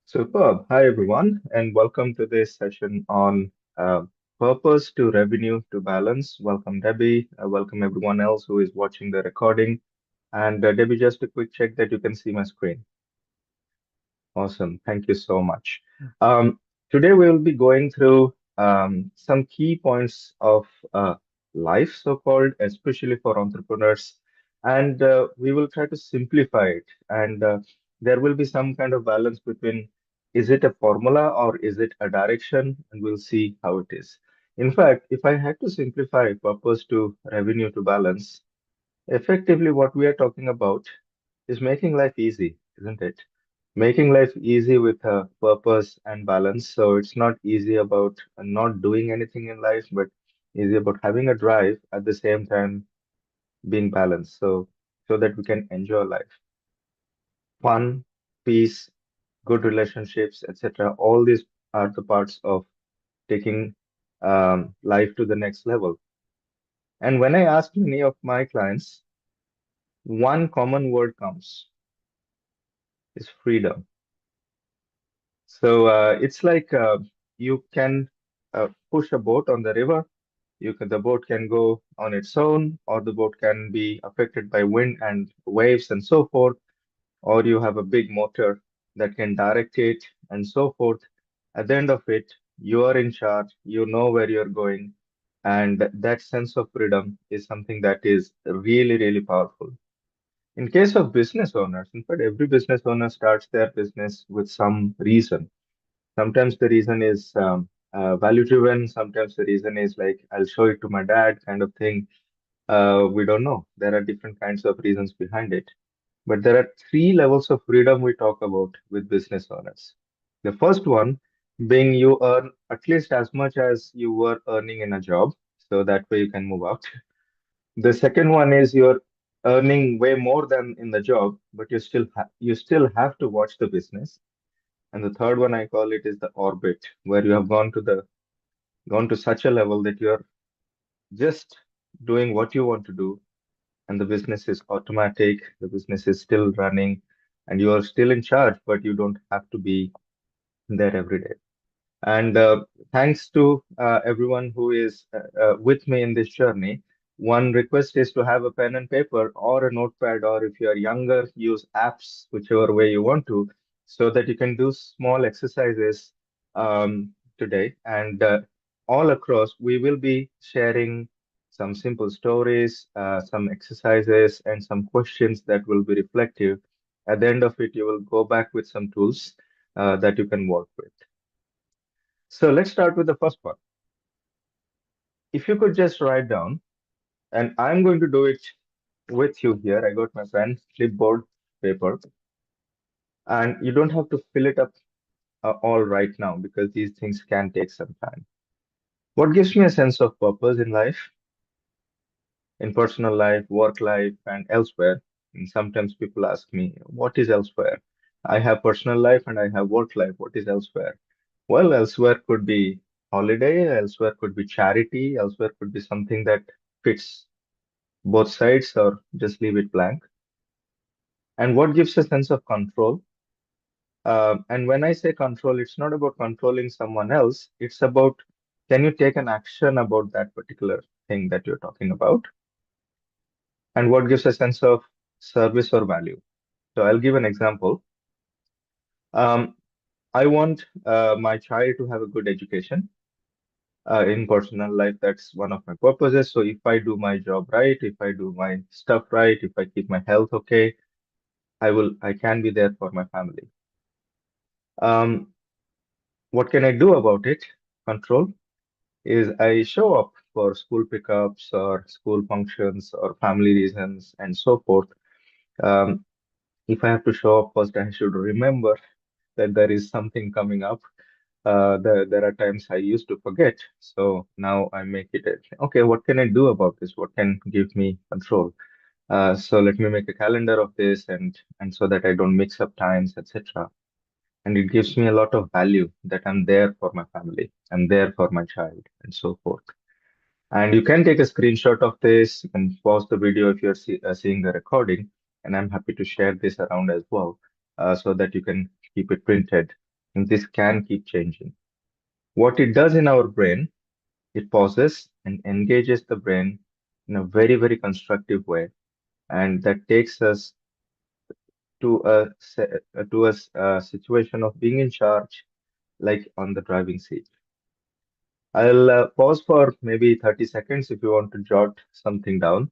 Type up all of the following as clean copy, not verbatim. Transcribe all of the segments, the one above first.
Superb. Hi, everyone, and welcome to this session on uh, purpose to revenue to balance. Welcome, Debbie. Welcome, everyone else who is watching the recording. And Debbie, just a quick check that you can see my screen. Awesome. Thank you so much. Um, Today, we will be going through some key points of uh, life, so-called, especially for entrepreneurs. And we will try to simplify it. And there will be some kind of balance between is it a formula or is it a direction? And we'll see how it is. In fact, if I had to simplify purpose to revenue to balance, effectively what we are talking about is making life easy, isn't it? Making life easy with a purpose and balance. So it's not easy about not doing anything in life, but easy about having a drive at the same time being balanced. So that we can enjoy life. Fun, peace, good relationships, etc. All these are the parts of taking life to the next level. And when I ask many of my clients, one common word comes is freedom. So it's like you can push a boat on the river. The boat can go on its own, or the boat can be affected by wind and waves and so forth, or you have a big motor that can direct it and so forth. At the end of it, you are in charge, you know where you're going, and that sense of freedom is something that is really, really powerful. In case of business owners, in fact, every business owner starts their business with some reason. Sometimes the reason is value driven. Sometimes the reason is like, I'll show it to my dad kind of thing. We don't know. There are different kinds of reasons behind it. But there are three levels of freedom we talk about with business owners. The first one being you earn at least as much as you were earning in a job. So that way you can move out. The second one is you're earning way more than in the job, but you still have to watch the business. And the third one I call it is the orbit, where you have gone to such a level that you're just doing what you want to do, and the business is automatic, the business is still running, and you are still in charge, but you don't have to be there every day. And thanks to everyone who is with me in this journey. One request is to have a pen and paper or a notepad, or if you are younger, use apps, whichever way you want to, so that you can do small exercises today. And all across, we will be sharing some simple stories, some exercises, and some questions that will be reflective. At the end of it, you will go back with some tools that you can work with. So let's start with the first one. If you could just write down, and I'm going to do it with you here. I got my pen, clipboard, paper, and you don't have to fill it up all right now because these things can take some time. What gives me a sense of purpose in life, in personal life, work life, and elsewhere? And sometimes people ask me, what is elsewhere? I have personal life and I have work life. What is elsewhere? Well, elsewhere could be holiday, elsewhere could be charity, elsewhere could be something that fits both sides or just leave it blank. And what gives a sense of control? And when I say control, it's not about controlling someone else. It's about can you take an action about that particular thing that you're talking about? And what gives a sense of service or value? So I'll give an example. Um, I want my child to have a good education. In personal life, that's one of my purposes. So if I do my job right, if I do my stuff right, if I keep my health okay, I can be there for my family. Um, what can I do about it? Control is I show up for school pickups or school functions or family reasons and so forth. Um, if I have to show up first, I should remember that there is something coming up. There are times I used to forget. So now I make it okay, what can I do about this? What can give me control? So let me make a calendar of this and so that I don't mix up times, etc. And it gives me a lot of value that I'm there for my family, I'm there for my child, and so forth. And you can take a screenshot of this. You can pause the video if you're seeing the recording, and I'm happy to share this around as well, so that you can keep it printed. and this can keep changing. What it does in our brain, it pauses and engages the brain in a very, very constructive way, and that takes us to a situation of being in charge, like on the driving seat. I'll pause for maybe 30 seconds if you want to jot something down.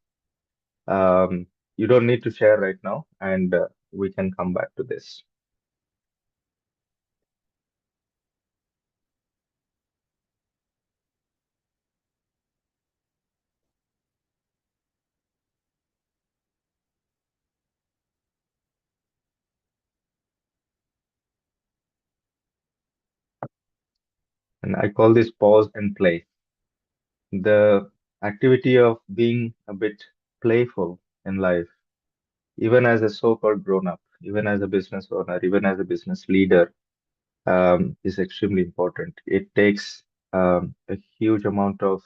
Um, you don't need to share right now, and we can come back to this. And I call this pause and play. The activity of being a bit playful in life, even as a so-called grown-up, even as a business owner, even as a business leader, is extremely important. It takes a huge amount of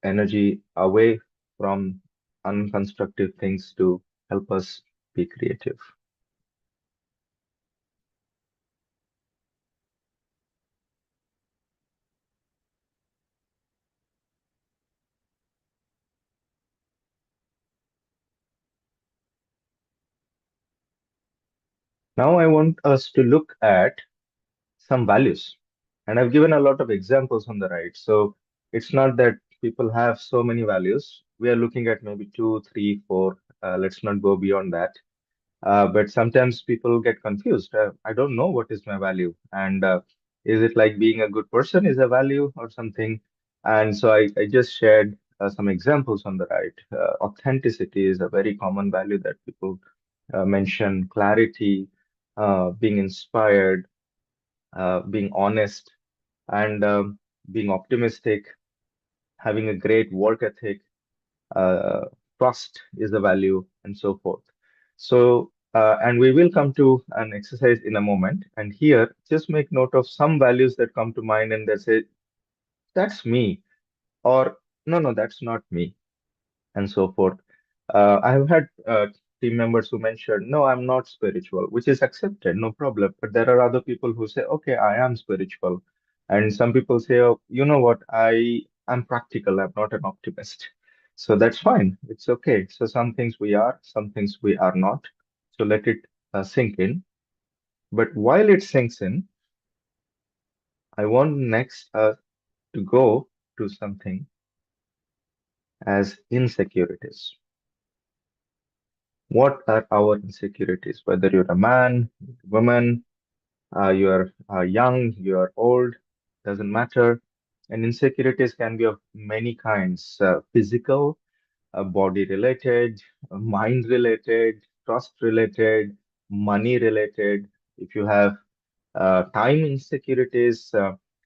energy away from unconstructive things to help us be creative. Now, I want us to look at some values. And I've given a lot of examples on the right. So it's not that people have so many values. We are looking at maybe two, three, four. Let's not go beyond that. But sometimes people get confused. I don't know what is my value. And is it like being a good person is a value or something? And so I just shared some examples on the right. Authenticity is a very common value that people mention. Clarity, being inspired, being honest, and being optimistic, having a great work ethic, uh, trust is a value, and so forth. So, and we will come to an exercise in a moment. And here, just make note of some values that come to mind and that say, that's me, or no, no, that's not me, and so forth. I have had team members who mentioned, no, I'm not spiritual, which is accepted, no problem. But there are other people who say, okay, I am spiritual. And some people say, oh, you know what, I'm practical, I'm not an optimist. So that's fine. It's okay. So some things we are, some things we are not. So let it sink in. But while it sinks in, I want next to go to something as insecurities. What are our insecurities? Whether you're a man, woman, you're young, you're old, doesn't matter. And insecurities can be of many kinds, physical, body related, mind related, trust related, money related. If you have time insecurities,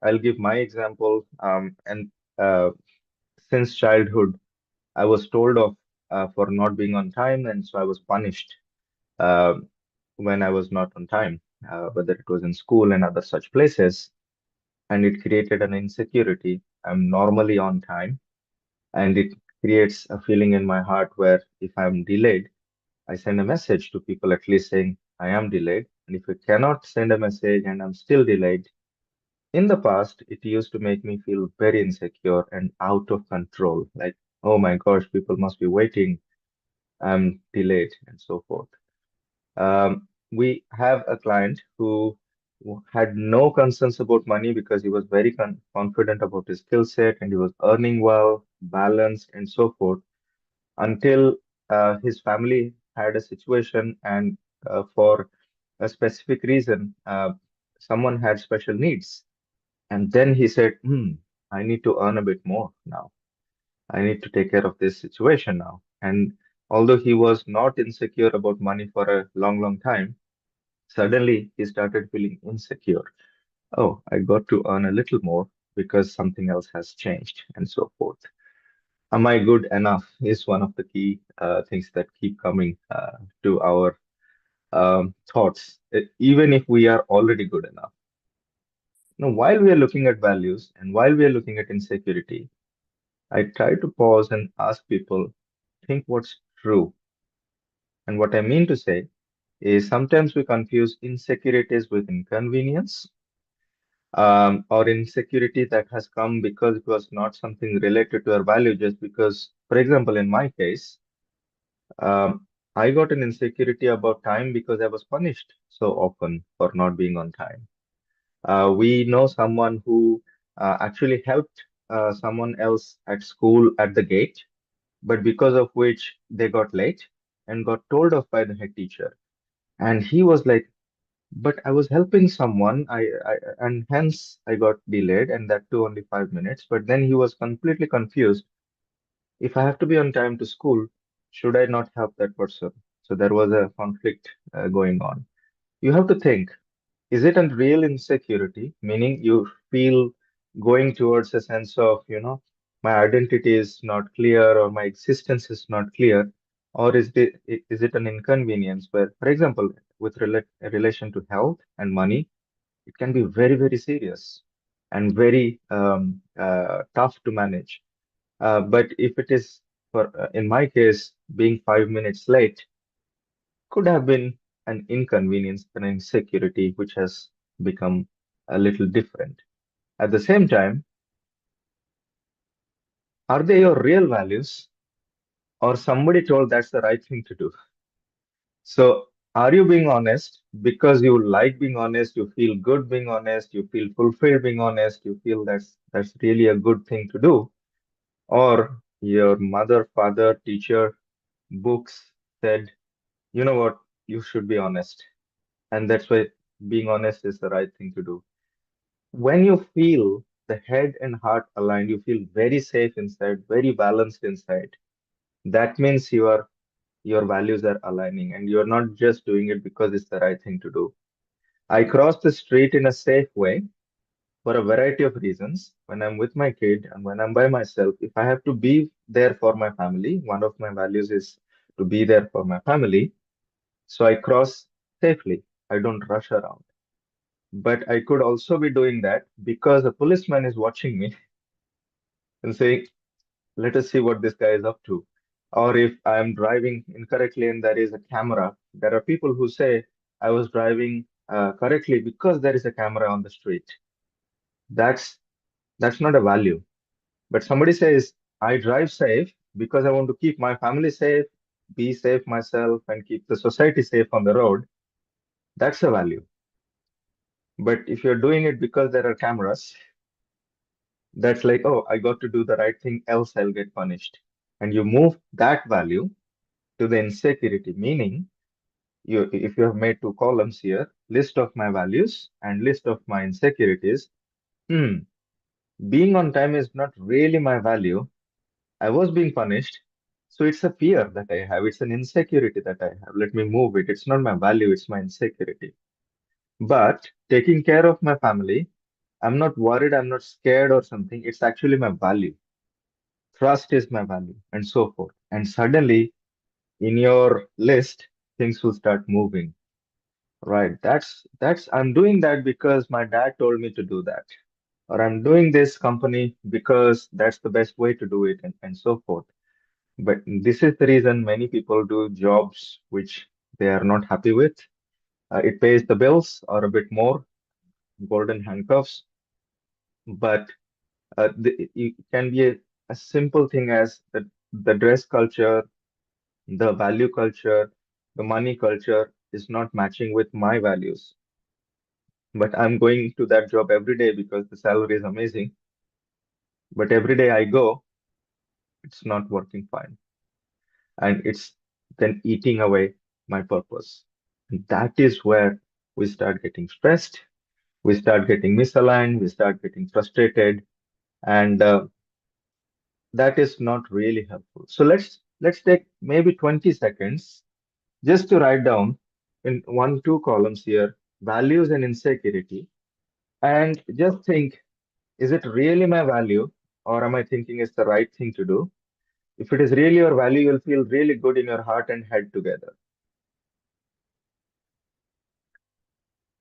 I'll give my example. And since childhood, I was told off for not being on time, and so I was punished uh, when I was not on time, whether it was in school and other such places, and it created an insecurity. I'm normally on time, and it creates a feeling in my heart where if I'm delayed, I send a message to people at least saying I am delayed. And if I cannot send a message and I'm still delayed, in the past, it used to make me feel very insecure and out of control. Like, oh my gosh, people must be waiting. I'm delayed, and so forth. We have a client who had no concerns about money because he was very confident about his skill set and he was earning well, balanced, and so forth until his family had a situation and for a specific reason, someone had special needs. And then he said, I need to earn a bit more now. I need to take care of this situation now. And although he was not insecure about money for a long, long time, suddenly he started feeling insecure. Oh, I got to earn a little more because something else has changed, and so forth. Am I good enough is one of the key things that keep coming to our thoughts, even if we are already good enough. Now, while we are looking at values and while we are looking at insecurity, I try to pause and ask people, think what's true. And what I mean to say is sometimes we confuse insecurities with inconvenience. or insecurity that has come because it was not something related to your value, just because, for example, in my case, um, I got an insecurity about time because I was punished so often for not being on time. We know someone who actually helped someone else at school at the gate, but because of which they got late and got told off by the head teacher. And he was like, but I was helping someone, and hence I got delayed, and that too only 5 minutes. But then he was completely confused. If I have to be on time to school, should I not help that person? So there was a conflict going on. You have to think, is it a real insecurity, meaning you feel going towards a sense of, my identity is not clear or my existence is not clear, or is it an inconvenience where, for example, with relation to health and money, it can be very, very serious and very tough to manage. But if it is, in my case, being 5 minutes late, could have been an inconvenience, an insecurity, which has become a little different. At the same time, are they your real values or somebody told that's the right thing to do? So, are you being honest because you like being honest, you feel good being honest, you feel fulfilled being honest, you feel that's really a good thing to do? Or your mother, father, teacher, books said, you know what, you should be honest. And that's why being honest is the right thing to do. When you feel the head and heart aligned, you feel very safe inside, very balanced inside. That means your values are aligning and you're not just doing it because it's the right thing to do. I cross the street in a safe way for a variety of reasons. When I'm with my kid and when I'm by myself, if I have to be there for my family, one of my values is to be there for my family. So I cross safely. I don't rush around. But I could also be doing that because a policeman is watching me and saying, let us see what this guy is up to. Or if I am driving incorrectly and there is a camera, there are people who say I was driving correctly because there is a camera on the street. That's that's not a value. But somebody says I drive safe because I want to keep my family safe, be safe myself, and keep the society safe on the road. That's a value. But if you're doing it because there are cameras, that's like, oh, I got to do the right thing, else I'll get punished. And you move that value to the insecurity, meaning if you have made two columns here, list of my values and list of my insecurities. Hmm, being on time is not really my value. I was being punished. So it's a fear that I have. It's an insecurity that I have. Let me move it. It's not my value, it's my insecurity. But taking care of my family, I'm not worried, I'm not scared or something. It's actually my value. Trust is my value, and so forth. And suddenly, in your list, things will start moving. Right. I'm doing that because my dad told me to do that. Or I'm doing this company because that's the best way to do it, and so forth. But this is the reason many people do jobs which they are not happy with. It pays the bills or a bit more, golden handcuffs, but it can be a simple thing as the dress culture, the value culture, the money culture is not matching with my values. But I'm going to that job every day because the salary is amazing. But every day I go, it's not working fine. And it's then eating away my purpose. And that is where we start getting stressed, we start getting misaligned, we start getting frustrated, and that is not really helpful. So let's take maybe 20 seconds just to write down in one, two columns here, values and insecurity, and just think, is it really my value or am I thinking it's the right thing to do? If it is really your value, you'll feel really good in your heart and head together.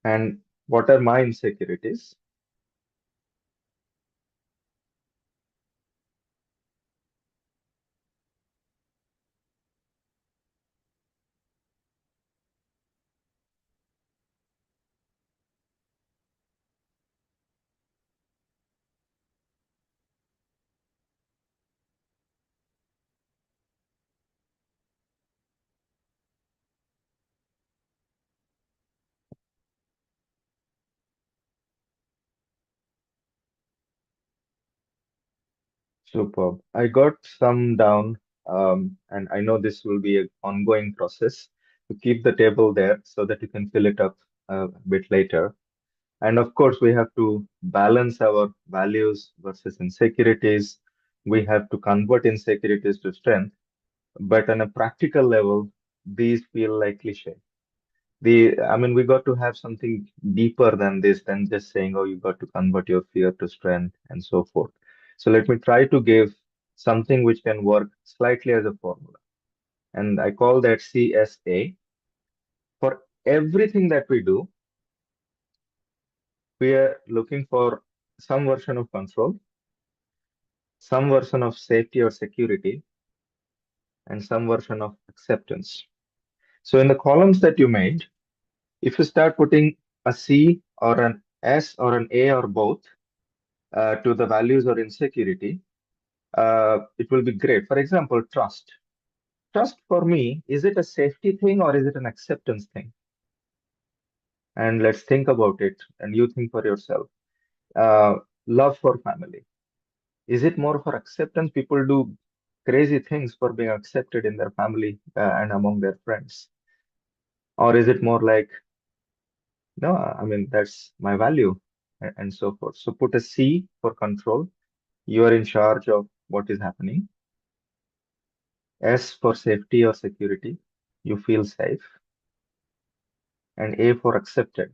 And what are my insecurities? Superb. I got some down, and I know this will be an ongoing process to keep the table there so that you can fill it up a bit later. And of course, we have to balance our values versus insecurities. We have to convert insecurities to strength. But on a practical level, these feel like cliche. I mean, we got to have something deeper than this, than just saying, oh, you got to convert your fear to strength and so forth. So let me try to give something which can work slightly as a formula. And I call that CSA. For everything that we do, we are looking for some version of control, some version of safety or security, and some version of acceptance. So in the columns that you made, if you start putting a C or an S or an A or both to the values or insecurity, it will be great. For example, trust. Trust for me, is it a safety thing or is it an acceptance thing? And let's think about it and you think for yourself. Love for family. Is it more for acceptance? People do crazy things for being accepted in their family and among their friends. Or is it more like, no, I mean, that's my value and so forth. So put a C for control. You are in charge of what is happening. S for safety or security. You feel safe. And A for accepted,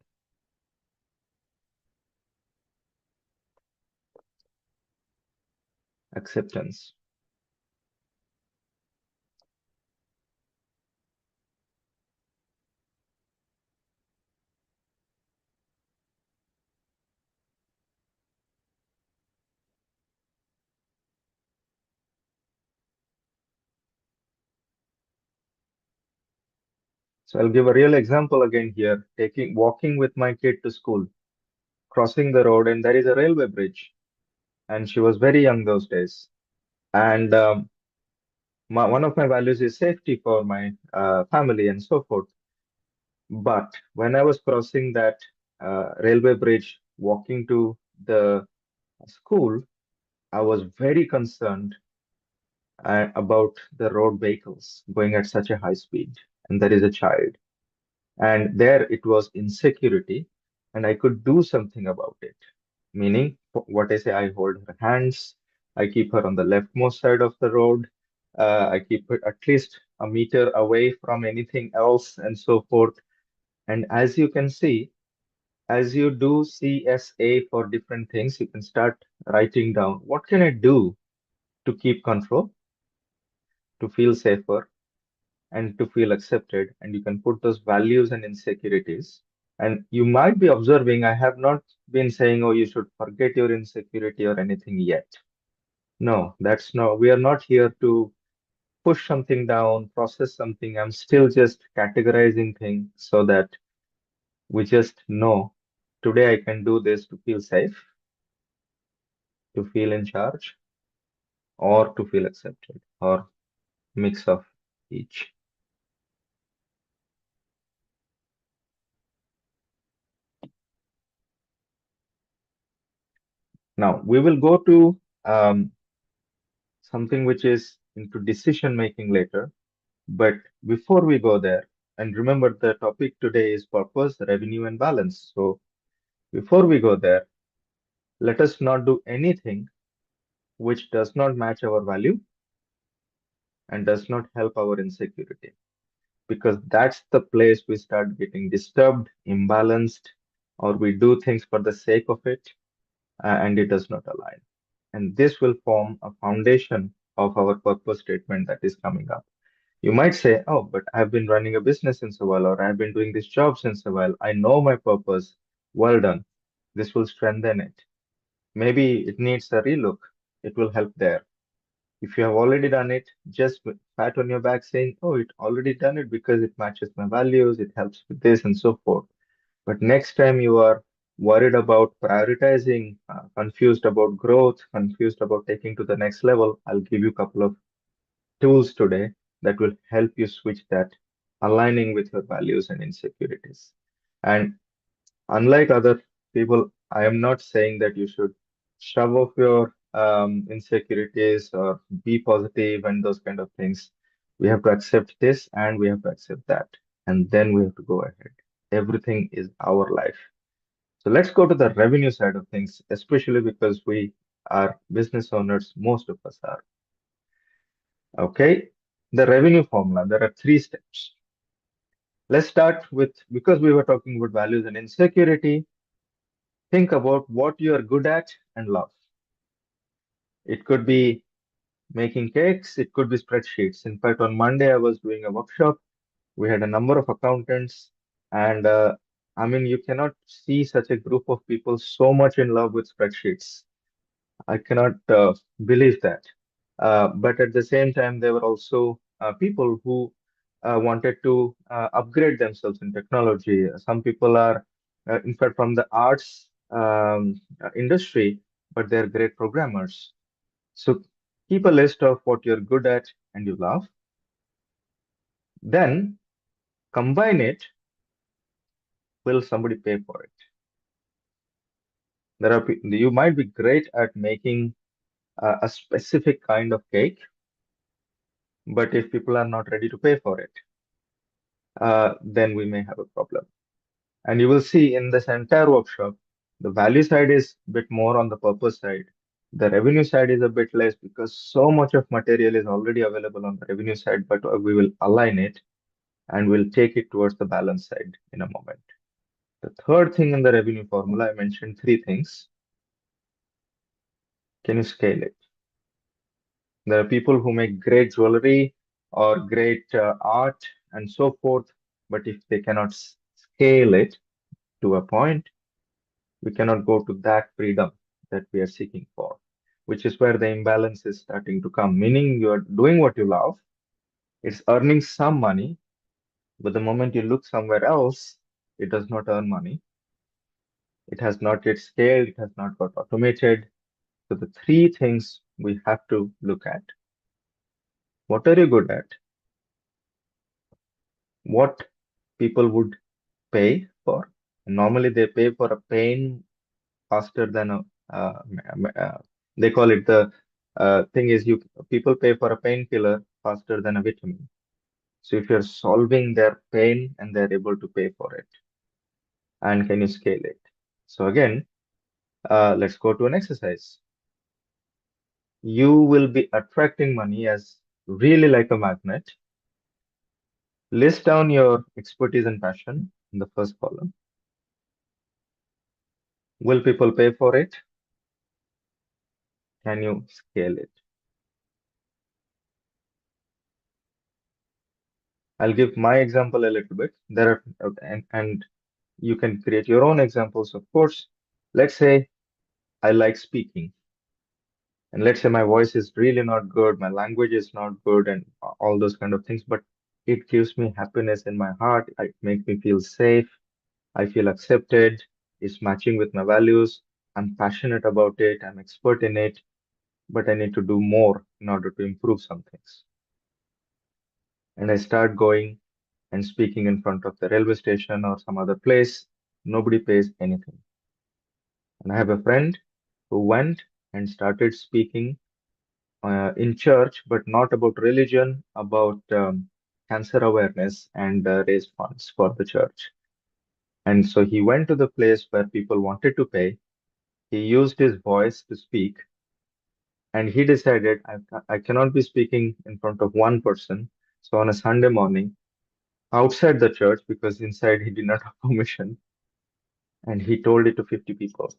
acceptance. So I'll give a real example again here. Walking with my kid to school, crossing the road, and there is a railway bridge. And she was very young those days. And one of my values is safety for my family and so forth. But when I was crossing that railway bridge, walking to the school, I was very concerned about the road vehicles going at such a high speed. And there is a child. And there it was insecurity, and I could do something about it. Meaning, what I say, I hold her hands, I keep her on the leftmost side of the road, I keep her at least a meter away from anything else, and so forth. And as you can see, as you do CSA for different things, you can start writing down what can I do to keep control, to feel safer, and to feel accepted. And you can put those values and insecurities. And you might be observing, I have not been saying, oh, you should forget your insecurity or anything yet. No, that's no, we are not here to push something down, process something. I'm still just categorizing things so that we just know today I can do this to feel safe, to feel in charge, or to feel accepted, or mix of each. Now we will go to something which is into decision making later. But before we go there, and remember the topic today is purpose, revenue, and balance. So before we go there, let us not do anything which does not match our value and does not help our insecurity, because that's the place we start getting disturbed, imbalanced, or we do things for the sake of it, and it does not align. And this will form a foundation of our purpose statement that is coming up. You might say, oh, but I've been running a business since a while, or I've been doing this job since a while. I know my purpose. Well done. This will strengthen it. Maybe it needs a relook. It will help there. If you have already done it, just pat on your back saying, oh, it already done it because it matches my values, it helps with this and so forth. But next time you are worried about prioritizing, confused about growth, confused about taking to the next level, I'll give you a couple of tools today that will help you switch that, aligning with your values and insecurities. And unlike other people, I am not saying that you should shove off your insecurities or be positive and those kind of things. We have to accept this and we have to accept that. And then we have to go ahead. Everything is our life. So let's go to the revenue side of things, especially because we are business owners, most of us are. Okay. The revenue formula, there are three steps. Let's start with, because we were talking about values and insecurity, think about what you are good at and love. It could be making cakes, it could be spreadsheets. In fact, on Monday, I was doing a workshop. We had a number of accountants, and I mean, you cannot see such a group of people so much in love with spreadsheets. I cannot believe that. But at the same time, there were also people who wanted to upgrade themselves in technology. Some people are, in fact, from the arts industry, but they're great programmers. So keep a list of what you're good at and you love. Then combine it. Will somebody pay for it? You might be great at making a specific kind of cake, but if people are not ready to pay for it, then we may have a problem. And you will see in this entire workshop, the value side is a bit more on the purpose side. The revenue side is a bit less because so much of material is already available on the revenue side, but we will align it and we'll take it towards the balance side in a moment. The third thing in the revenue formula, I mentioned three things. Can you scale it? There are people who make great jewelry or great art and so forth, but if they cannot scale it to a point, we cannot go to that freedom that we are seeking for, which is where the imbalance is starting to come. Meaning you're doing what you love, it's earning some money, but the moment you look somewhere else, it does not earn money. It has not yet scaled, it has not got automated. So the three things we have to look at. What are you good at? What people would pay for? Normally they pay for a pain faster than a they call it the thing is you people pay for a painkiller faster than a vitamin. So if you're solving their pain and they're able to pay for it, and can you scale it? So again, let's go to an exercise. You will be attracting money as really like a magnet. List down your expertise and passion in the first column. Will people pay for it? Can you scale it? I'll give my example a little bit. There are, and you can create your own examples, of course. Let's say I like speaking, and let's say my voice is really not good, my language is not good, and all those kind of things, but it gives me happiness in my heart. It makes me feel safe. I feel accepted. It's matching with my values. I'm passionate about it. I'm expert in it, but I need to do more in order to improve some things. And I start going and speaking in front of the railway station or some other place. Nobody pays anything. And I have a friend who went and started speaking in church, but not about religion, about cancer awareness and raise funds for the church. And so he went to the place where people wanted to pay. He used his voice to speak, and he decided, I cannot be speaking in front of one person. So on a Sunday morning, outside the church, because inside he did not have permission, and he told it to 50 people.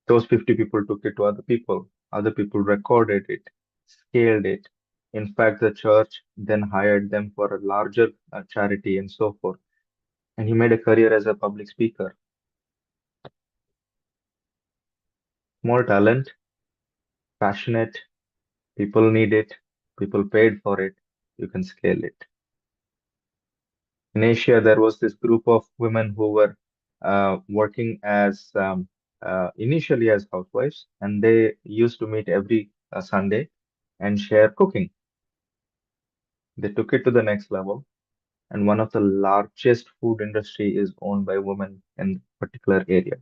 Those 50 people took it to other people. Other people recorded it, scaled it. In fact, the church then hired them for a larger charity and so forth. And he made a career as a public speaker. Small talent, passionate, people need it, people paid for it, you can scale it. In Asia, there was this group of women who were working as initially as housewives, and they used to meet every Sunday and share cooking. They took it to the next level, and one of the largest food industry is owned by women in particular area.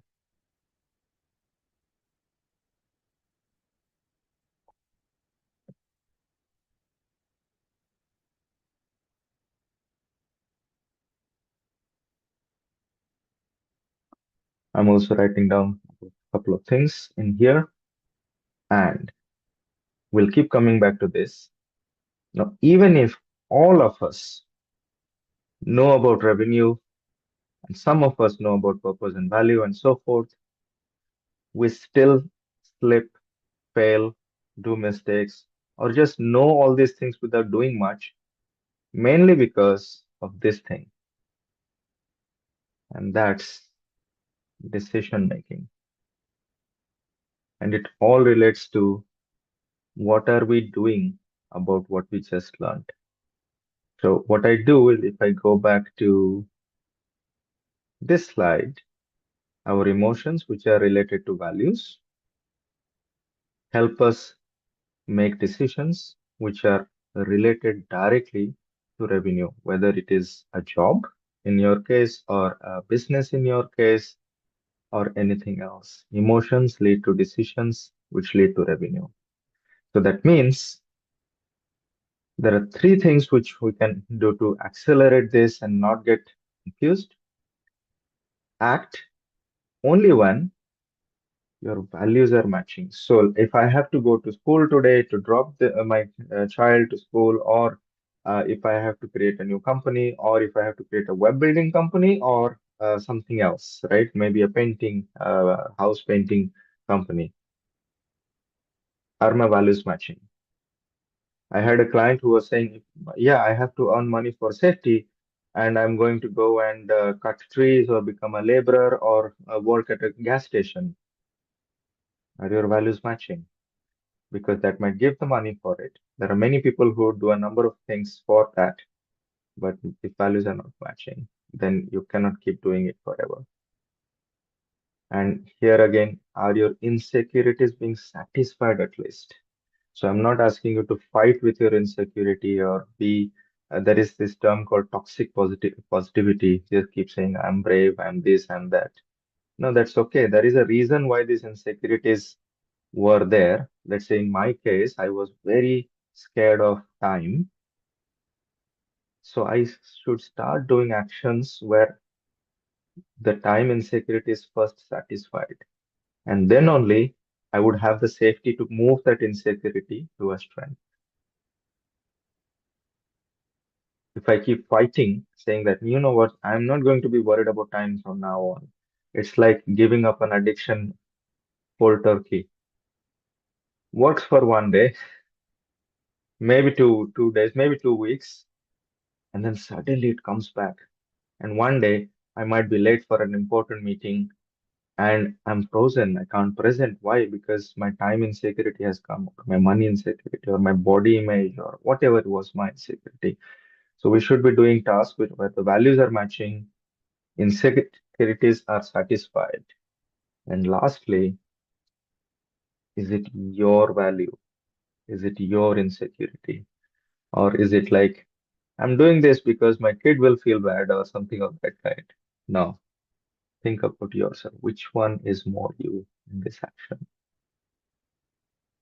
I'm also writing down a couple of things in here, and we'll keep coming back to this. Now, even if all of us know about revenue and some of us know about purpose and value and so forth, we still slip, fail, do mistakes, or just know all these things without doing much, mainly because of this thing, and that's decision making. And it all relates to what are we doing about what we just learned. So what I do is if I go back to this slide, our emotions, which are related to values, help us make decisions which are related directly to revenue, whether it is a job in your case or a business in your case or anything else. Emotions lead to decisions which lead to revenue. So that means there are three things which we can do to accelerate this and not get confused. Act only when your values are matching. So if I have to go to school today to drop my child to school, or if I have to create a new company, or if I have to create a web building company, or something else, right? Maybe a painting, house painting company. Are my values matching? I had a client who was saying, yeah, I have to earn money for safety, and I'm going to go and cut trees or become a laborer or work at a gas station. Are your values matching? Because that might give the money for it. There are many people who do a number of things for that, but if values are not matching, then you cannot keep doing it forever. And here again, are your insecurities being satisfied at least? So I'm not asking you to fight with your insecurity or be. There is this term called toxic positivity. Just keep saying, I'm brave, I'm this, I'm that. No, that's okay. There is a reason why these insecurities were there. Let's say in my case, I was very scared of time. So I should start doing actions where the time insecurity is first satisfied. And then only I would have the safety to move that insecurity to a strength. If I keep fighting, saying that, you know what, I'm not going to be worried about time from now on. It's like giving up an addiction cold turkey. Works for one day, maybe two days, maybe 2 weeks, and then suddenly it comes back. And one day I might be late for an important meeting and I'm frozen. I can't present. Why? Because my time insecurity has come, or my money insecurity, or my body image, or whatever it was my insecurity. So we should be doing tasks where the values are matching, insecurities are satisfied. And lastly, is it your value? Is it your insecurity? Or is it like, I'm doing this because my kid will feel bad or something of that kind? No, think about yourself. Which one is more you in this action?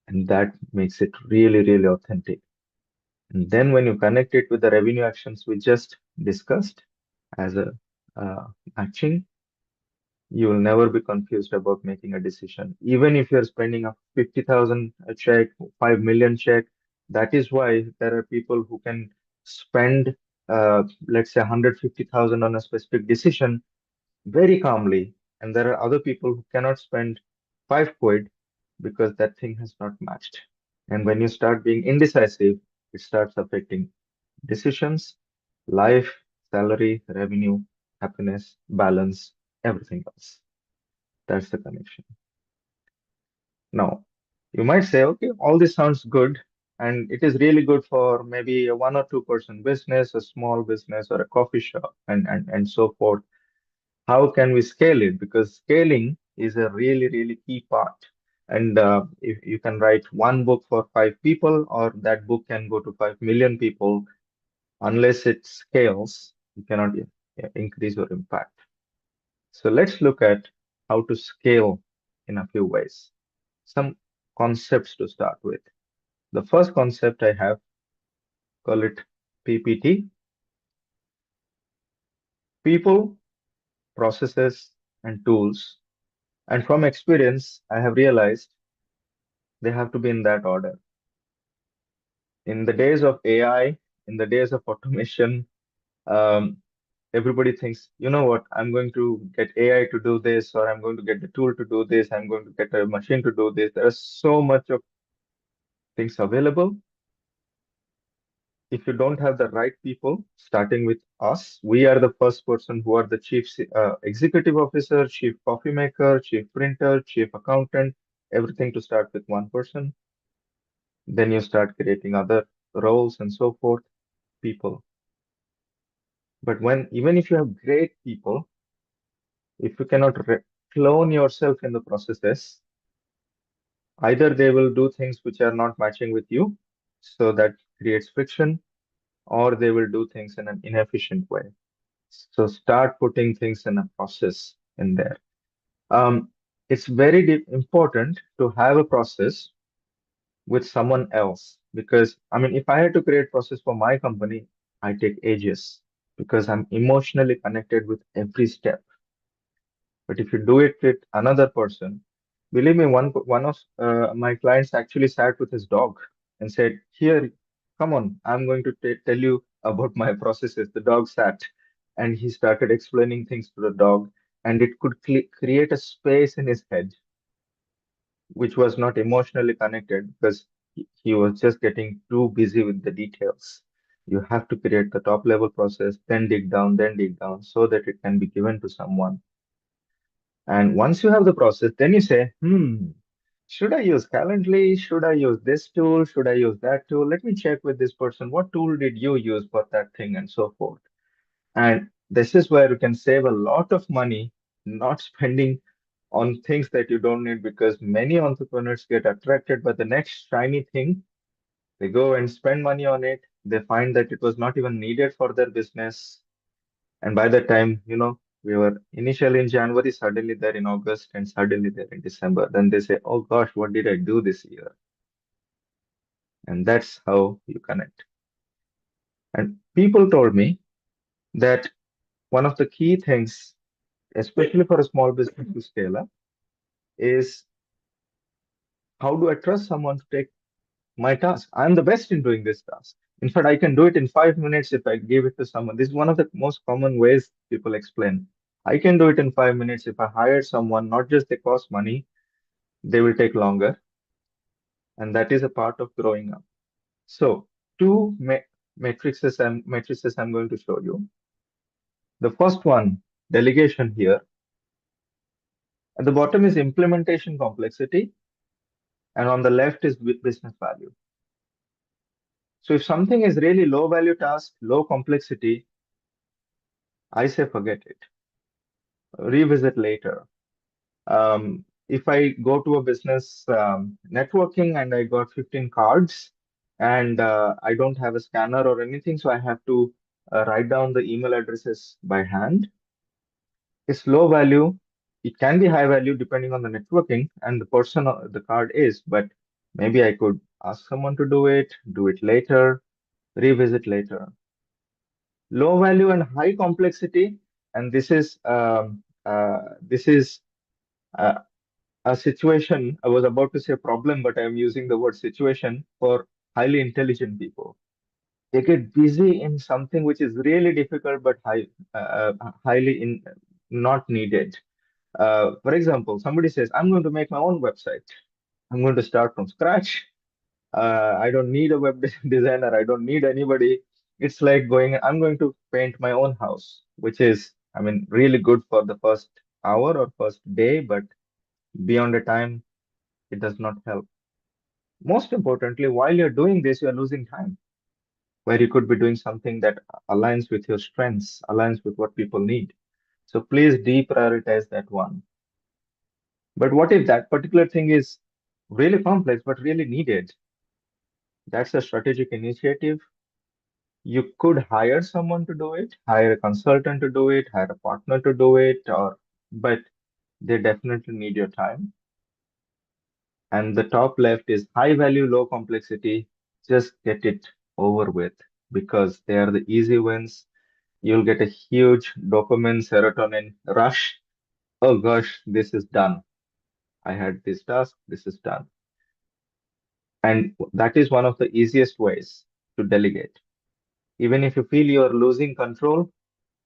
And that makes it really, really authentic. And then when you connect it with the revenue actions we just discussed as a matching, you will never be confused about making a decision. Even if you're spending a 50,000 a check, 5 million check, that is why there are people who can spend, let's say, 150,000 on a specific decision very calmly. And there are other people who cannot spend 5 quid because that thing has not matched. And when you start being indecisive, it starts affecting decisions, life, salary, revenue, happiness, balance, everything else. That's the connection. Now, you might say, okay, all this sounds good, and it is really good for maybe a 1 or 2 person business, a small business, or a coffee shop, and so forth. How can we scale it? Because scaling is a really, really key part. And if you can write one book for 5 people, or that book can go to 5 million people, unless it scales, you cannot increase your impact. So let's look at how to scale in a few ways. Some concepts to start with. The first concept I have, call it PPT, people, processes, and tools And from experience, I have realized they have to be in that order. In the days of AI, in the days of automation, um, everybody thinks, you know what, I'm going to get AI to do this, or I'm going to get the tool to do this, I'm going to get a machine to do this. There are so much of things available. If you don't have the right people, starting with us, we are the first person who are the executive officer, chief coffee maker, chief printer, chief accountant, everything to start with one person. Then you start creating other roles and so forth, people. But when even if you have great people, if you cannot clone yourself in the processes, either they will do things which are not matching with you, so that creates friction, or they will do things in an inefficient way. So start putting things in a process in there. Um, it's very important to have a process with someone else, because I mean, if I had to create process for my company, I take ages because I'm emotionally connected with every step. But if you do it with another person, believe me, one of my clients actually sat with his dog and said, "Here, come on, I'm going to tell you about my processes." The dog sat and he started explaining things to the dog, and it could create a space in his head which was not emotionally connected because he was just getting too busy with the details. You have to create the top level process, then dig down so that it can be given to someone. And once you have the process, then you say, should I use Calendly? Should I use this tool? Should I use that tool? Let me check with this person. What tool did you use for that thing? And so forth. And this is where you can save a lot of money not spending on things that you don't need, because many entrepreneurs get attracted by the next shiny thing. They go and spend money on it. They find that it was not even needed for their business. And by the time, we were initially in January, suddenly they're in August, and suddenly they're in December. Then they say, oh gosh, what did I do this year? And that's how you connect. And people told me that one of the key things, especially for a small business to scale up, is how do I trust someone to take my task? I'm the best in doing this task. In fact, I can do it in 5 minutes if I give it to someone. This is one of the most common ways people explain. I can do it in 5 minutes if I hire someone, not just they cost money, they will take longer. And that is a part of growing up. So, two matrices I'm going to show you. The first one, delegation here. At the bottom is implementation complexity, and on the left is business value. So if something is really low value task, low complexity, I say forget it. Revisit later. If I go to a business networking and I got 15 cards and I don't have a scanner or anything, so I have to write down the email addresses by hand. It's low value. It can be high value depending on the networking and the person the card is, but maybe I could ask someone to do it later, revisit later. Low value and high complexity, and this is uh, a situation. I was about to say problem, but I'm using the word situation for highly intelligent people. They get busy in something which is really difficult but highly not needed. For example, somebody says, I'm going to make my own website. I'm going to start from scratch. I don't need a web designer. I don't need anybody. It's like I'm going to paint my own house, which is, I mean, really good for the first hour or first day, but beyond a time, it does not help. Most importantly, while you're doing this, you're losing time where you could be doing something that aligns with your strengths, aligns with what people need. So please deprioritize that one. But what if that particular thing is really complex but really needed? That's a strategic initiative. You could hire someone to do it, hire a consultant to do it, hire a partner to do it, but they definitely need your time. And the top left is high value, low complexity. Just get it over with because they are the easy wins. You'll get a huge dopamine, serotonin rush. Oh gosh, this is done. I had this task, this is done. And that is one of the easiest ways to delegate. Even if you feel you're losing control,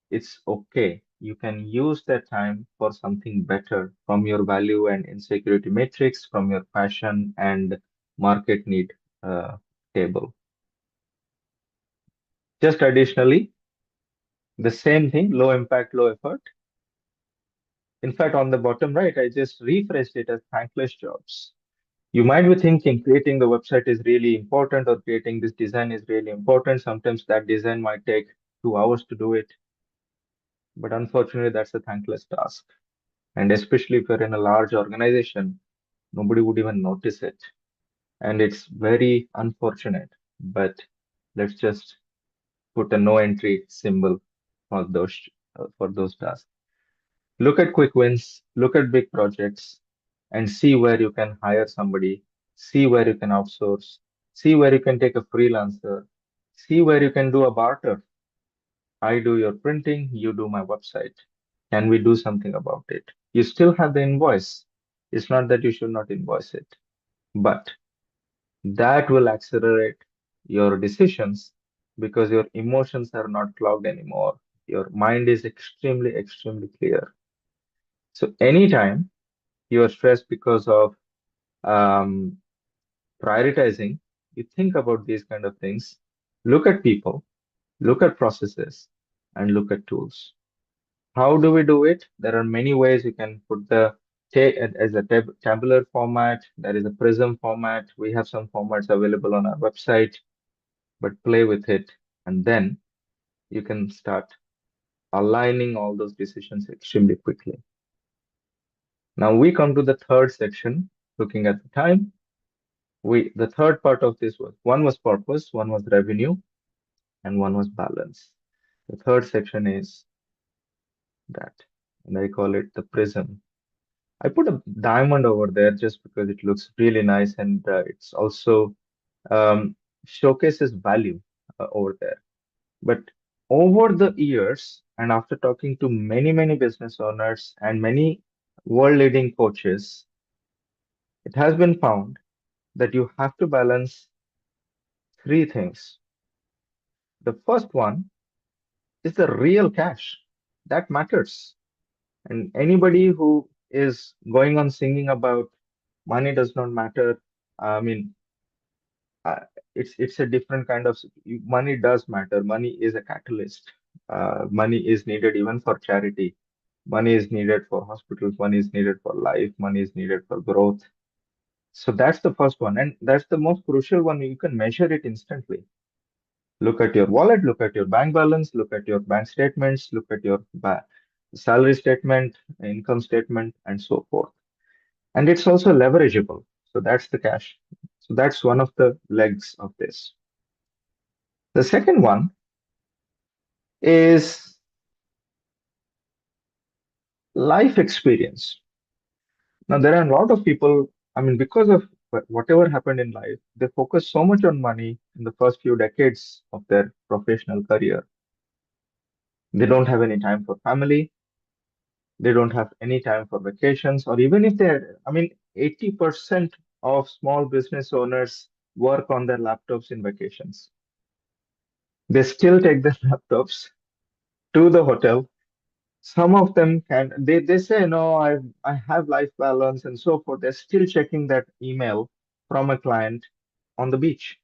it's okay. You can use that time for something better from your value and insecurity matrix, from your passion and market need uh, table. Just additionally, the same thing, low impact, low effort. In fact, on the bottom right, I just rephrased it as thankless jobs. You might be thinking creating the website is really important or creating this design is really important. Sometimes that design might take 2 hours to do it, but unfortunately, that's a thankless task. And especially if you're in a large organization, nobody would even notice it. And it's very unfortunate, but let's just put a no entry symbol for those tasks. Look at quick wins, look at big projects, and see where you can hire somebody, see where you can outsource, see where you can take a freelancer, see where you can do a barter. I do your printing, you do my website. Can we do something about it? You still have the invoice. It's not that you should not invoice it, but that will accelerate your decisions because your emotions are not clogged anymore. Your mind is extremely, extremely clear. So anytime you are stressed because of um, prioritizing, you think about these kind of things, look at people, look at processes, and look at tools. How do we do it? There are many ways you can put the as a tabular format. There is a prism format. We have some formats available on our website, but play with it, and then you can start aligning all those decisions extremely quickly. Now we come to the third section, looking at the time. The third part of this was one was purpose, one was revenue, and one was balance. The third section is that, and I call it the prism. I put a diamond over there just because it looks really nice and it's also um, showcases value over there. But over the years, and after talking to many, many business owners and many world leading coaches, it has been found that you have to balance three things. The first one is the real cash that matters. And anybody who is going on singing about money does not matter, I mean, uh, it's a different kind of money does matter. Money is a catalyst. Money is needed even for charity. Money is needed for hospitals. Money is needed for life. Money is needed for growth. So that's the first one, and that's the most crucial one. You can measure it instantly. Look at your wallet, look at your bank balance, look at your bank statements, look at your salary statement, income statement, and so forth. And it's also leverageable. So that's the cash. So that's one of the legs of this. The second one is life experience. Now, there are a lot of people, I mean, because of whatever happened in life, they focus so much on money in the first few decades of their professional career. They don't have any time for family. They don't have any time for vacations, or even if they're, I mean, 80% of small business owners work on their laptops in vacations. They still take their laptops to the hotel. Some of them can, they say, no, I have life balance and so forth. They're still checking that email from a client on the beach.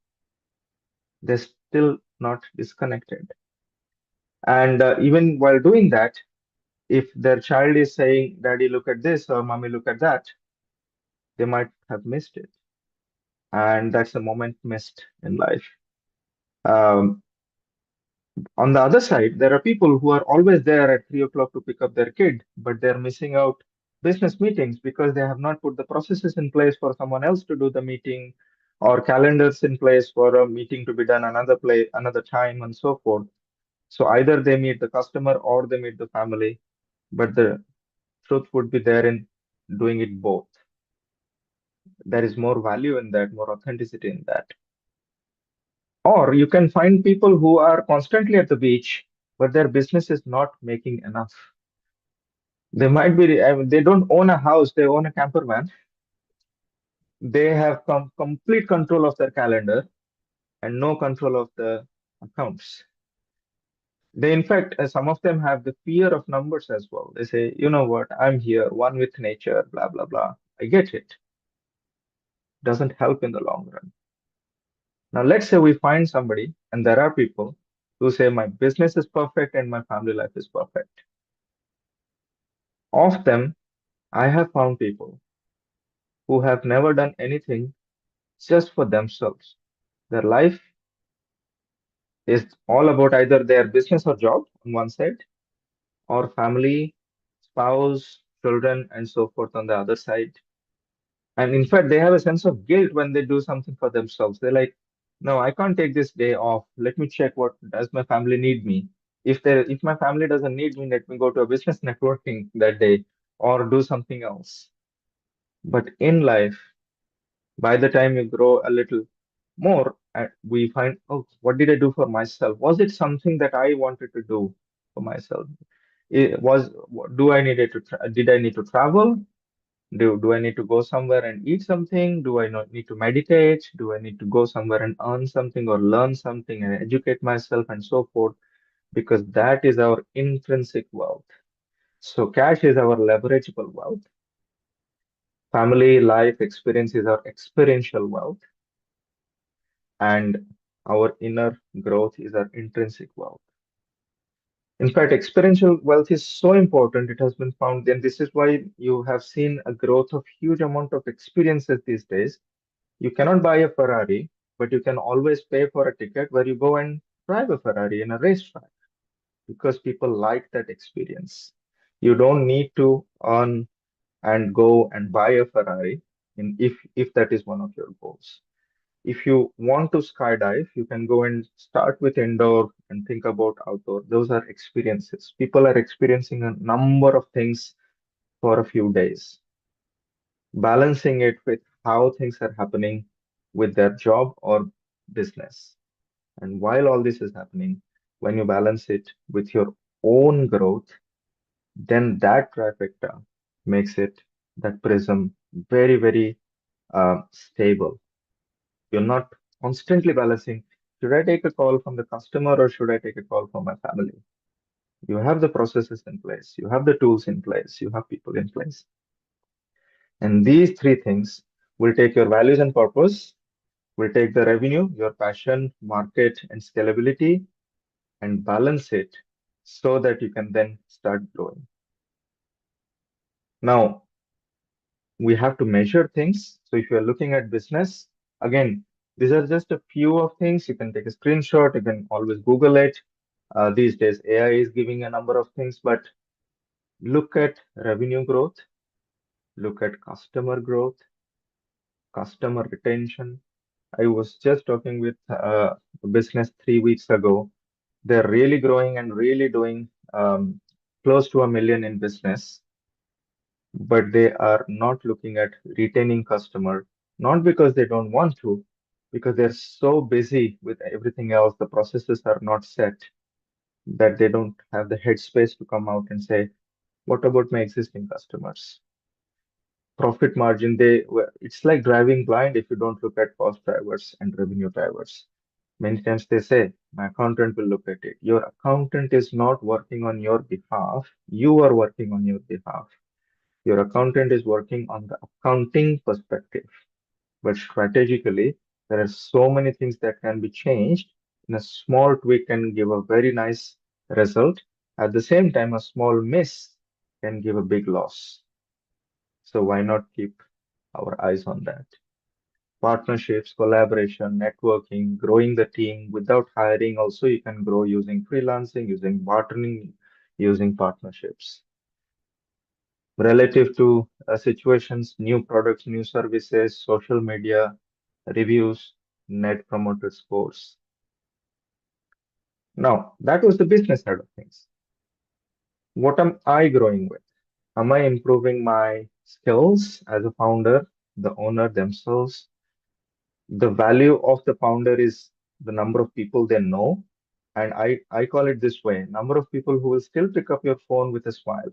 They're still not disconnected. And even while doing that, if their child is saying, Daddy, look at this, or Mommy, look at that, they might have missed it. And that's a moment missed in life. Um, on the other side, there are people who are always there at 3 o'clock to pick up their kid, but they're missing out business meetings because they have not put the processes in place for someone else to do the meeting or calendars in place for a meeting to be done another time and so forth. So either they meet the customer or they meet the family, but the truth would be there in doing it both. There is more value in that, more authenticity in that. Or you can find people who are constantly at the beach, but their business is not making enough. They might be, I mean, they don't own a house, they own a camper van. They have complete control of their calendar and no control of the accounts. They, in fact, some of them have the fear of numbers as well. They say, you know what, I'm here, one with nature, blah, blah, blah. I get it. Doesn't help in the long run. Now, let's say we find somebody, and there are people who say, my business is perfect and my family life is perfect. Of them, I have found people who have never done anything just for themselves. Their life is all about either their business or job on one side, or family, spouse, children, and so forth on the other side. And in fact, they have a sense of guilt when they do something for themselves. They're like, no, I can't take this day off. Let me check what does my family need me. If my family doesn't need me, let me go to a business networking that day or do something else. But in life, by the time you grow a little more, we find, oh, what did I do for myself? Was it something that I wanted to do for myself? It was, do I needed to, did I need to travel? Do I need to go somewhere and eat something? Do I not need to meditate? Do I need to go somewhere and earn something or learn something and educate myself and so forth? Because that is our intrinsic wealth. So cash is our leverageable wealth. Family life experience is our experiential wealth, and our inner growth is our intrinsic wealth. In fact, experiential wealth is so important. It has been found, and this is why you have seen a growth of huge amount of experiences these days. You cannot buy a Ferrari, but you can always pay for a ticket where you go and drive a Ferrari in a racetrack because people like that experience. You don't need to earn and go and buy a Ferrari if that is one of your goals. If you want to skydive, you can go and start with indoor and think about outdoor. Those are experiences. People are experiencing a number of things for a few days, balancing it with how things are happening with their job or business. And while all this is happening, when you balance it with your own growth, then that trifecta makes it, that prism, very, very stable. You're not constantly balancing, should I take a call from the customer or should I take a call from my family? You have the processes in place, you have the tools in place, you have people in place. And these three things will take your values and purpose, will take the revenue, your passion, market, and scalability, and balance it so that you can then start growing. Now, we have to measure things. So if you're looking at business, again, these are just a few of things. You can take a screenshot, you can always Google it. These days, AI is giving a number of things, but look at revenue growth, look at customer growth, customer retention. I was just talking with a business 3 weeks ago. They're really growing and really doing close to 1 million in business, but they are not looking at retaining customer, not because they don't want to, because they're so busy with everything else. The processes are not set that they don't have the headspace to come out and say, what about my existing customers? Profit margin, it's like driving blind if you don't look at cost drivers and revenue drivers. Many times they say, my accountant will look at it. Your accountant is not working on your behalf. You are working on your behalf. Your accountant is working on the accounting perspective, but strategically, there are so many things that can be changed. And a small tweak can give a very nice result. At the same time, a small miss can give a big loss. So why not keep our eyes on that? Partnerships, collaboration, networking, growing the team without hiring. Also, you can grow using freelancing, using bartering, using partnerships. Relative to situations, new products, new services, social media, reviews, net promoter scores. Now, that was the business side of things. What am I growing with? Am I improving my skills as a founder, the owner themselves? The value of the founder is the number of people they know. And I call it this way, number of people who will still pick up your phone with a smile.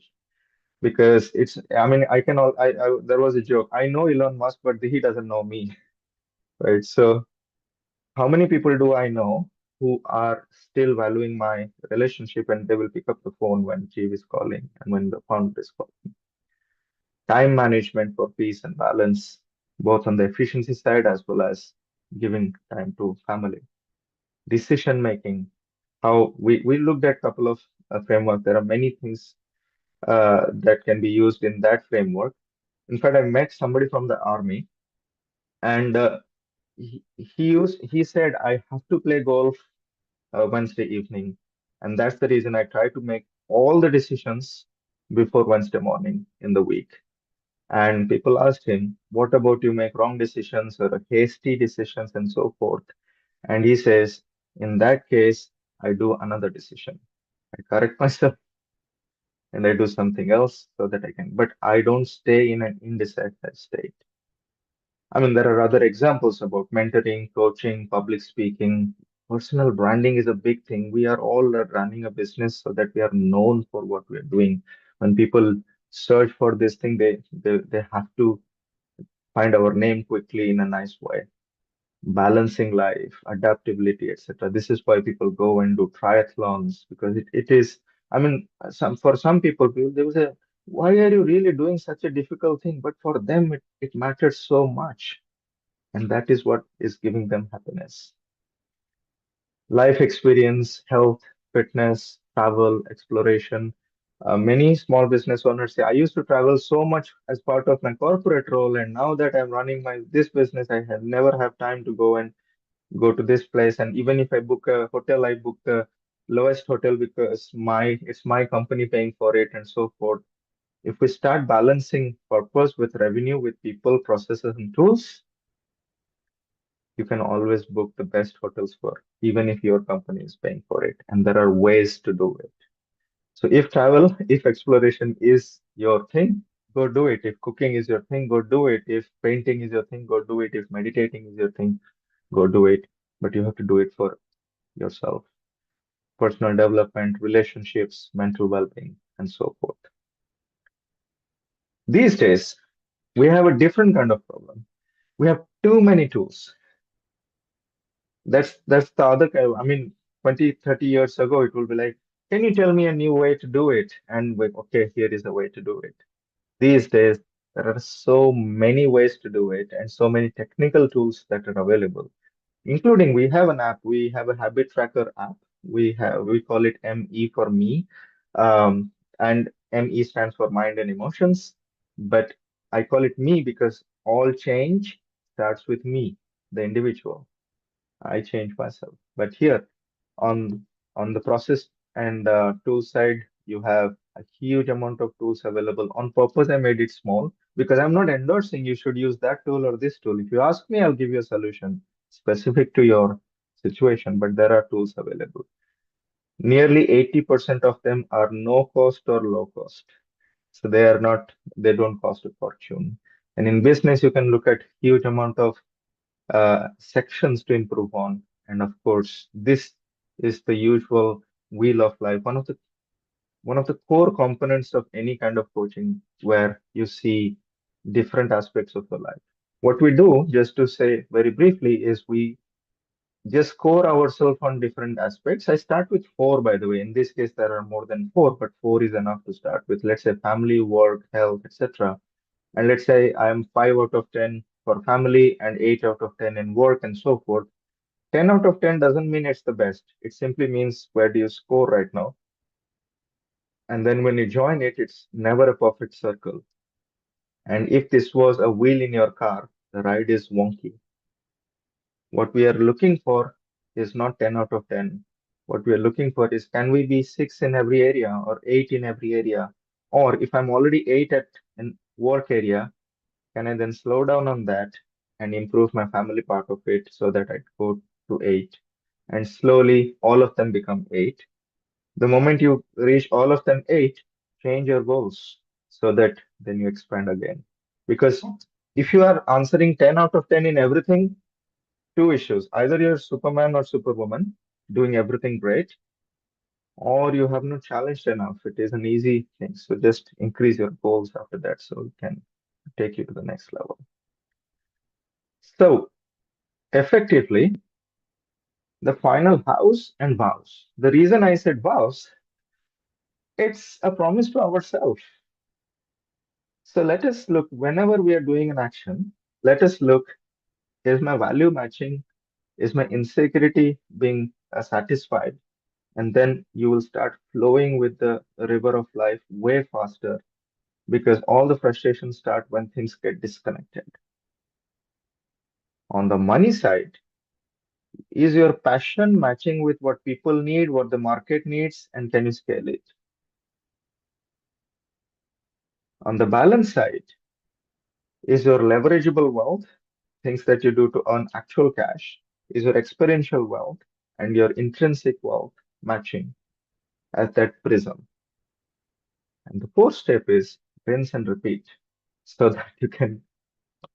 because I mean, I can all there was a joke. I know Elon Musk, but he doesn't know me, right? So how many people do I know who are still valuing my relationship and they will pick up the phone when Jeev is calling and when the founder is calling? Time management for peace and balance, both on the efficiency side as well as giving time to family. Decision making, how we looked at a couple of framework. There are many things that can be used in that framework. In fact, I met somebody from the army, and he said I have to play golf Wednesday evening, and that's the reason I try to make all the decisions before Wednesday morning in the week. And people asked him, "What about you make wrong decisions or hasty decisions and so forth?" And he says, "In that case, I do another decision. I correct myself and I do something else so that I can, but I don't stay in an indecisive state." I mean, there are other examples about mentoring, coaching, public speaking. Personal branding is a big thing. We are all running a business so that we are known for what we are doing. When people search for this thing, they have to find our name quickly in a nice way. Balancing life, adaptability, etc. This is why people go and do triathlons because it is, I mean, for some people, they will say, why are you really doing such a difficult thing? But for them, it matters so much. And that is what is giving them happiness. Life experience, health, fitness, travel, exploration. Many small business owners say, I used to travel so much as part of my corporate role, and now that I'm running my this business, I have never have time to go and go to this place. And even if I book a hotel, I book the lowest hotel because my it's my company paying for it and so forth. If we start balancing purpose with revenue, with people, processes, and tools, you can always book the best hotels for, even if your company is paying for it. And there are ways to do it. So if travel, if exploration is your thing, go do it. If cooking is your thing, go do it. If painting is your thing, go do it. If meditating is your thing, go do it. But you have to do it for yourself. Personal development, relationships, mental well-being, and so forth. These days, we have a different kind of problem. We have too many tools. That's the other kind. I mean, 20, 30 years ago, it will be like, can you tell me a new way to do it? And we, okay, here is a way to do it. These days, there are so many ways to do it and so many technical tools that are available, including we have an app, we have a habit tracker app. We call it ME for me. And ME stands for mind and emotions. But I call it me because all change starts with me, the individual. I change myself. But here on the process and tool side, you have a huge amount of tools available. On purpose, I made it small because I'm not endorsing you should use that tool or this tool. If you ask me, I'll give you a solution specific to your situation, but there are tools available. Nearly 80% of them are no cost or low cost. So they don't cost a fortune. And in business, you can look at huge amount of sections to improve on. And of course, this is the usual wheel of life, one of the core components of any kind of coaching where you see different aspects of your life. What we do, just to say very briefly, is we just score ourselves on different aspects. I start with four, by the way. In this case, there are more than four, but four is enough to start with. Let's say family, work, health, etc. And let's say I'm 5 out of 10 for family and 8 out of 10 in work and so forth. 10 out of 10 doesn't mean it's the best. It simply means where do you score right now? And then when you join it, it's never a perfect circle. And if this was a wheel in your car, the ride is wonky. What we are looking for is not 10 out of 10. What we are looking for is can we be 6 in every area or 8 in every area? Or if I'm already 8 at an work area, can I then slow down on that and improve my family part of it so that I go to 8? And slowly all of them become 8. The moment you reach all of them 8, change your goals so that then you expand again. Because if you are answering 10 out of 10 in everything, two issues. Either you're Superman or Superwoman, doing everything great, or you have not challenged enough. It is an easy thing. So just increase your goals after that so it can take you to the next level. So effectively, the final house and vows. The reason I said vows, it's a promise to ourselves. So let us look whenever we are doing an action, let us look, is my value matching? Is my insecurity being satisfied? And then you will start flowing with the river of life way faster because all the frustrations start when things get disconnected. On the money side, is your passion matching with what people need, what the market needs, and can you scale it? On the balance side, is your leverageable wealth, things that you do to earn actual cash, is your experiential wealth and your intrinsic wealth matching at that prism? And the fourth step is rinse and repeat so that you can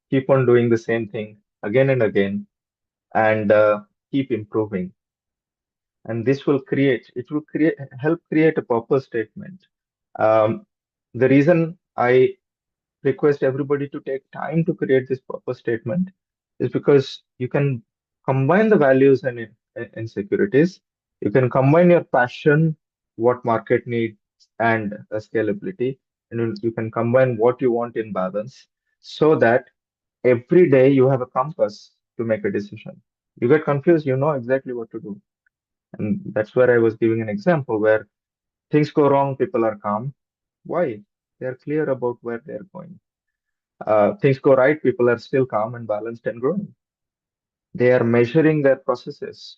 keep on doing the same thing again and again and keep improving. And this will create, it will create, help create a purpose statement. The reason I request everybody to take time to create this purpose statement is because you can combine the values and insecurities. You can combine your passion, what market needs, and scalability, and you can combine what you want in balance so that every day you have a compass to make a decision. You get confused, you know exactly what to do. And that's where I was giving an example where things go wrong, people are calm. Why? They're clear about where they're going. Things go right, people are still calm and balanced and growing. They are measuring their processes.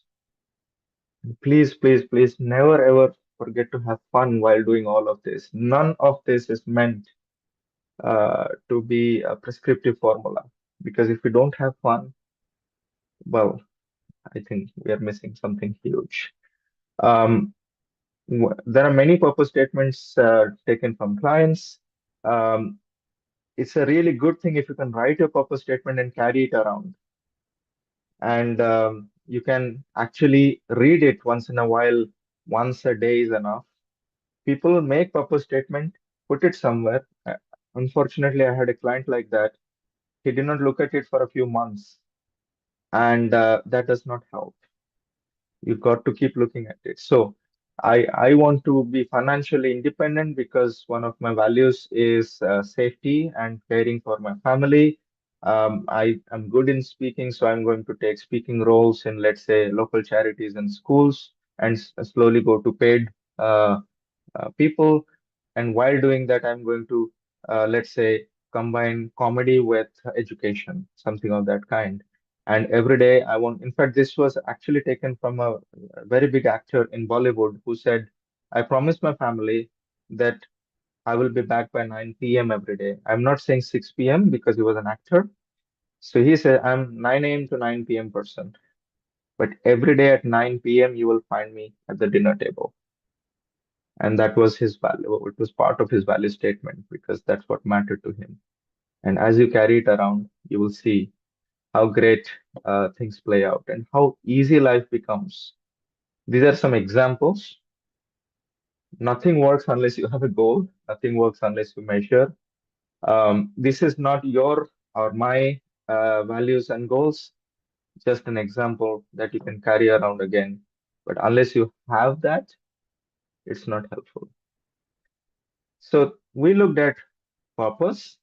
Please, please, please never ever forget to have fun while doing all of this. None of this is meant to be a prescriptive formula because if we don't have fun, well, I think we are missing something huge. Um, there are many purpose statements taken from clients. Um, it's a really good thing if you can write a purpose statement and carry it around. And you can actually read it once in a while. Once a day is enough. People make purpose statement, put it somewhere. Unfortunately, I had a client like that. He did not look at it for a few months, and that does not help. You got to keep looking at it. So I want to be financially independent because one of my values is safety and caring for my family. I am good in speaking, so I'm going to take speaking roles in, let's say, local charities and schools, and slowly go to paid uh, people. And while doing that, I'm going to, let's say, combine comedy with education, something of that kind. And every day I want, in fact, this was actually taken from a very big actor in Bollywood who said, I promised my family that I will be back by 9 p.m. every day. I'm not saying 6 p.m. because he was an actor. So he said, I'm 9 a.m. to 9 p.m. person. But every day at 9 p.m., you will find me at the dinner table. And that was his value. It was part of his value statement because that's what mattered to him. And as you carry it around, you will see how great things play out and how easy life becomes. These are some examples. Nothing works unless you have a goal. Nothing works unless you measure. This is not your or my values and goals, just an example that you can carry around again. But unless you have that, it's not helpful. So we looked at purpose,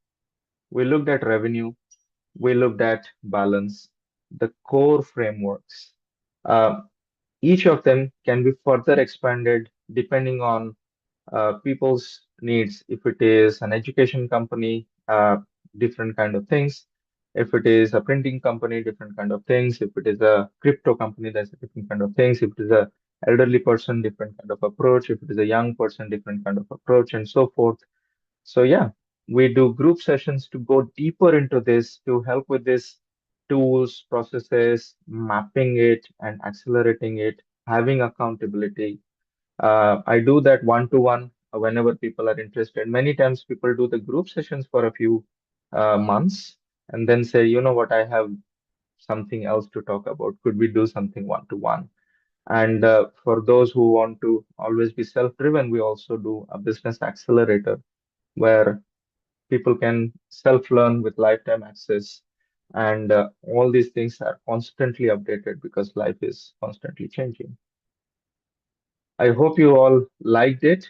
we looked at revenue, we looked at balance, the core frameworks. Uh, each of them can be further expanded depending on people's needs. If it is an education company, different kind of things. If it is a printing company, different kind of things. If it is a crypto company, that's a different kind of things. If it is a elderly person, different kind of approach. If it is a young person, different kind of approach, and so forth. So yeah, we do group sessions to go deeper into this to help with this tools, processes, mapping it and accelerating it, having accountability. I do that one-to-one whenever people are interested. Many times people do the group sessions for a few months and then say, you know what, I have something else to talk about. Could we do something one-to-one? And for those who want to always be self-driven, we also do a business accelerator where people can self-learn with lifetime access. And all these things are constantly updated because life is constantly changing. I hope you all liked it.